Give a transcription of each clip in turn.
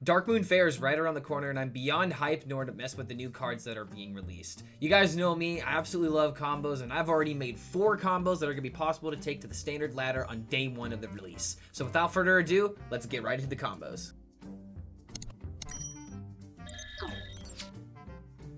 Darkmoon Faire is right around the corner, and I'm beyond hyped in order to mess with the new cards that are being released. You guys know me, I absolutely love combos, and I've already made 4 combos that are going to be possible to take to the standard ladder on day 1 of the release. So without further ado, let's get right into the combos.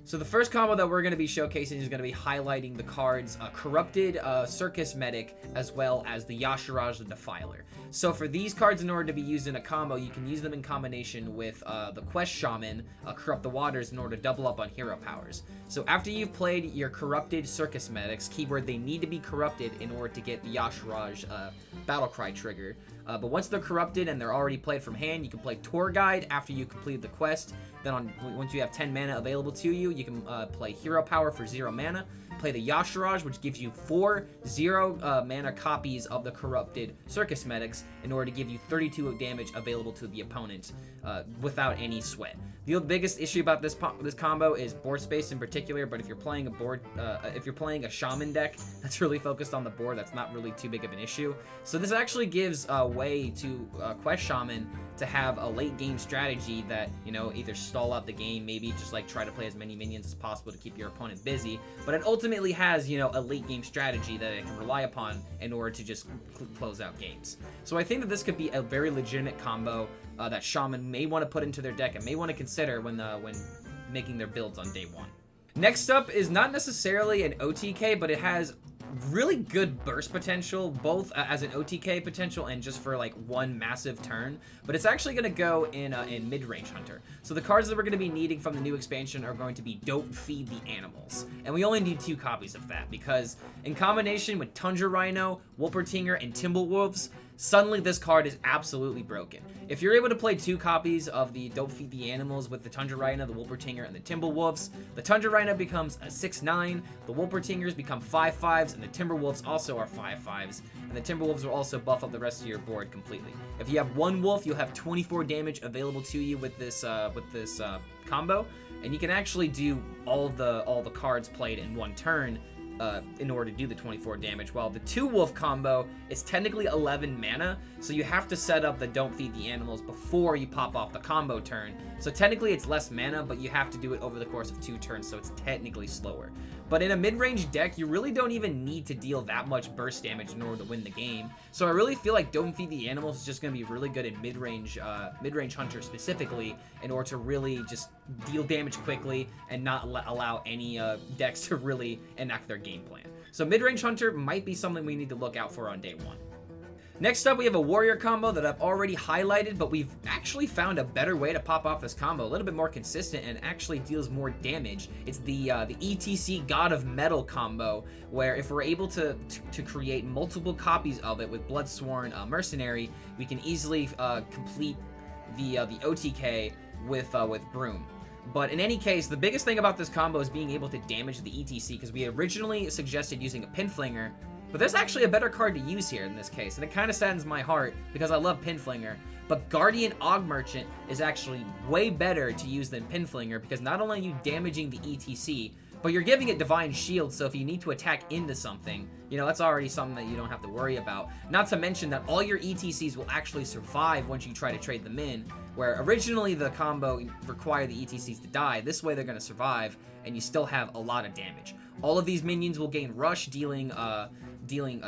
So the first combo that we're going to be showcasing is going to be highlighting the cards Corrupted Circus Medic, as well as the Yashiraj the Defiler. So for these cards, in order to be used in a combo, you can use them in combination with the Quest Shaman, Corrupt the Waters, in order to double up on hero powers. So after you've played your Corrupted Circus Medics, keyword they need to be corrupted in order to get the Yashiraj Battlecry trigger. But once they're corrupted and they're already played from hand, you can play Tour Guide after you complete the quest. Then once you have 10 mana available to you, you can play Hero Power for 0 mana. Play the Yashiraj, which gives you 4 0-mana copies of the Corrupted Circus Medics in order to give you 32 damage available to the opponent without any sweat. The biggest issue about this combo is board space in particular, but if you're playing a Shaman deck that's really focused on the board, that's not really too big of an issue. So this actually gives a way to Quest Shaman to have a late game strategy that, you know, either stall out the game, maybe just like try to play as many minions as possible to keep your opponent busy, but it ultimately has, you know, a late game strategy that it can rely upon in order to just close out games. So I think that this could be a very legitimate combo that Shaman may want to put into their deck and may want to consider when making their builds on day 1. Next up is not necessarily an OTK, but it has really good burst potential, both as an OTK potential and just for like one massive turn, but it's actually going to go in Midrange Hunter. So the cards that we're going to be needing from the new expansion are going to be Don't Feed the Animals, and we only need 2 copies of that because in combination with Tundra Rhino, Wolpertinger, and Timberwolves, suddenly this card is absolutely broken. If you're able to play 2 copies of the Don't Feed the Animals with the Tundra Rhino, the Wolpertinger, and the Timberwolves, the Tundra Rhino becomes a 6/9, the Wolpertingers become 5/5s, and the Timberwolves also are 5/5s, and the Timberwolves will also buff up the rest of your board completely. If you have 1 wolf, you'll have 24 damage available to you with this combo, and you can actually do all the cards played in 1 turn in order to do the 24 damage, while the 2 wolf combo is technically 11 mana, so you have to set up the Don't Feed the Animals before you pop off the combo turn. So technically it's less mana, but you have to do it over the course of 2 turns, so it's technically slower. But in a mid-range deck, you really don't even need to deal that much burst damage in order to win the game. So I really feel like Don't Feed the Animals is just going to be really good in mid-range Hunter specifically, in order to really just deal damage quickly and not allow any decks to really enact their game plan. So mid-range Hunter might be something we need to look out for on day 1. Next up, we have a warrior combo that I've already highlighted, but we've actually found a better way to pop off this combo, a little bit more consistent and actually deals more damage. It's the ETC God of Metal combo, where if we're able to create multiple copies of it with Bloodsworn Mercenary, we can easily complete the OTK with Broom. But in any case, the biggest thing about this combo is being able to damage the ETC, because we originally suggested using a Pinflinger, but there's actually a better card to use here in this case, and it kind of saddens my heart because I love Pinflinger. But Guardian Og Merchant is actually way better to use than Pinflinger, because not only are you damaging the ETC, but you're giving it Divine Shield, so if you need to attack into something, you know, that's already something that you don't have to worry about. Not to mention that all your ETCs will actually survive once you try to trade them in, where originally the combo required the ETCs to die. This way they're going to survive, and you still have a lot of damage. All of these minions will gain Rush, dealing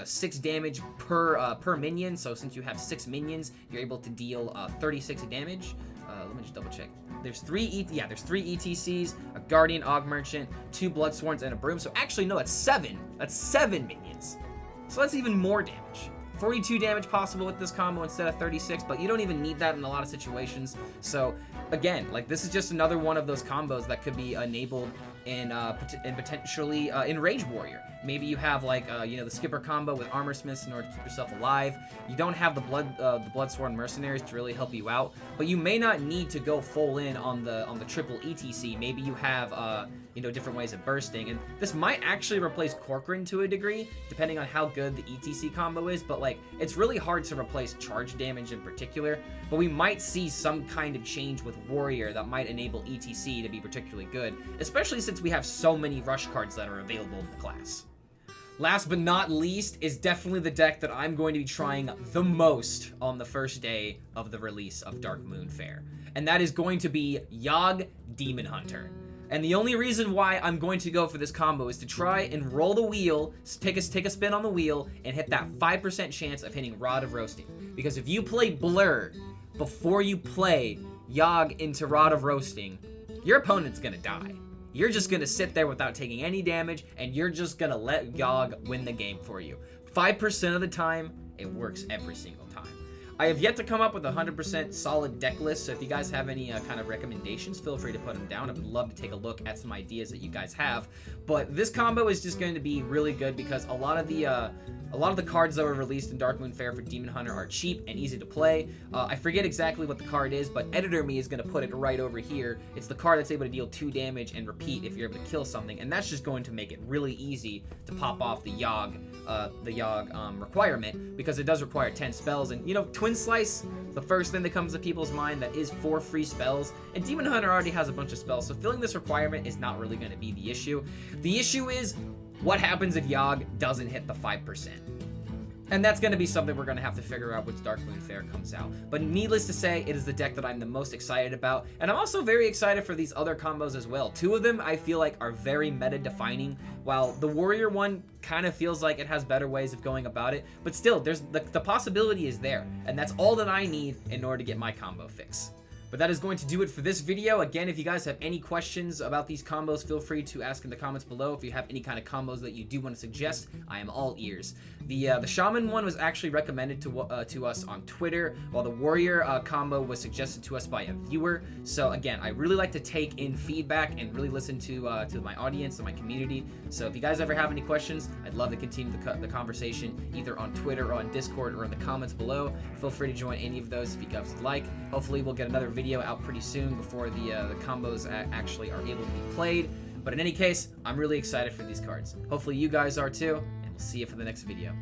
6 damage per minion. So since you have 6 minions, you're able to deal 36 damage. Let me just double check. There's 3 ETCs, a Guardian Og Merchant, 2 Bloodsworns, and a Broom. So actually, no, that's 7. That's 7 minions. So that's even more damage. 42 damage possible with this combo instead of 36, but you don't even need that in a lot of situations. So again, like, this is just another one of those combos that could be enabled in potentially in Rage Warrior. Maybe you have like the Skipper combo with Armor Smiths in order to keep yourself alive. You don't have the Bloodsworn Mercenaries to really help you out, but you may not need to go full in on the triple ETC. Maybe you have different ways of bursting, and this might actually replace Corcoran to a degree, depending on how good the ETC combo is. But like, it's really hard to replace charge damage in particular. But we might see some kind of change with Warrior that might enable ETC to be particularly good, especially since we have so many rush cards that are available in the class. Last but not least is definitely the deck that I'm going to be trying the most on the first day of the release of Darkmoon Faire. And that is going to be Yog Demon Hunter. And the only reason why I'm going to go for this combo is to try and roll the wheel, take a spin on the wheel, and hit that 5% chance of hitting Rod of Roasting. Because if you play Blur before you play Yog into Rod of Roasting, your opponent's gonna die. You're just gonna sit there without taking any damage, and you're just gonna let Yog win the game for you. 5% of the time, it works every single time. I have yet to come up with a 100% solid deck list, so if you guys have any kind of recommendations, feel free to put them down. I would love to take a look at some ideas that you guys have. But this combo is just going to be really good because a lot of the cards that were released in Darkmoon Faire for Demon Hunter are cheap and easy to play. I forget exactly what the card is, but Editor Me is going to put it right over here. It's the card that's able to deal 2 damage and repeat if you're able to kill something, and that's just going to make it really easy to pop off the Yog requirement, because it does require 10 spells. And you know, Twin Slice, the first thing that comes to people's mind, that is 4 free spells, and Demon Hunter already has a bunch of spells, so filling this requirement is not really going to be the issue. The issue is what happens if Yog doesn't hit the 5%. And that's going to be something we're going to have to figure out once Darkmoon Faire comes out. But needless to say, it is the deck that I'm the most excited about. And I'm also very excited for these other combos as well. 2 of them I feel like are very meta-defining, while the Warrior one kind of feels like it has better ways of going about it. But still, there's the possibility is there. And that's all that I need in order to get my combo fix. But that is going to do it for this video. Again, if you guys have any questions about these combos, feel free to ask in the comments below. If you have any kind of combos that you do want to suggest, I am all ears. The Shaman one was actually recommended to us on Twitter, while the Warrior combo was suggested to us by a viewer. So again, I really like to take in feedback and really listen to my audience and my community. So if you guys ever have any questions, I'd love to continue the conversation either on Twitter or on Discord or in the comments below. Feel free to join any of those if you guys would like. Hopefully we'll get another video out pretty soon before the combos actually are able to be played. But in any case, I'm really excited for these cards. Hopefully you guys are too, and we'll see you for the next video.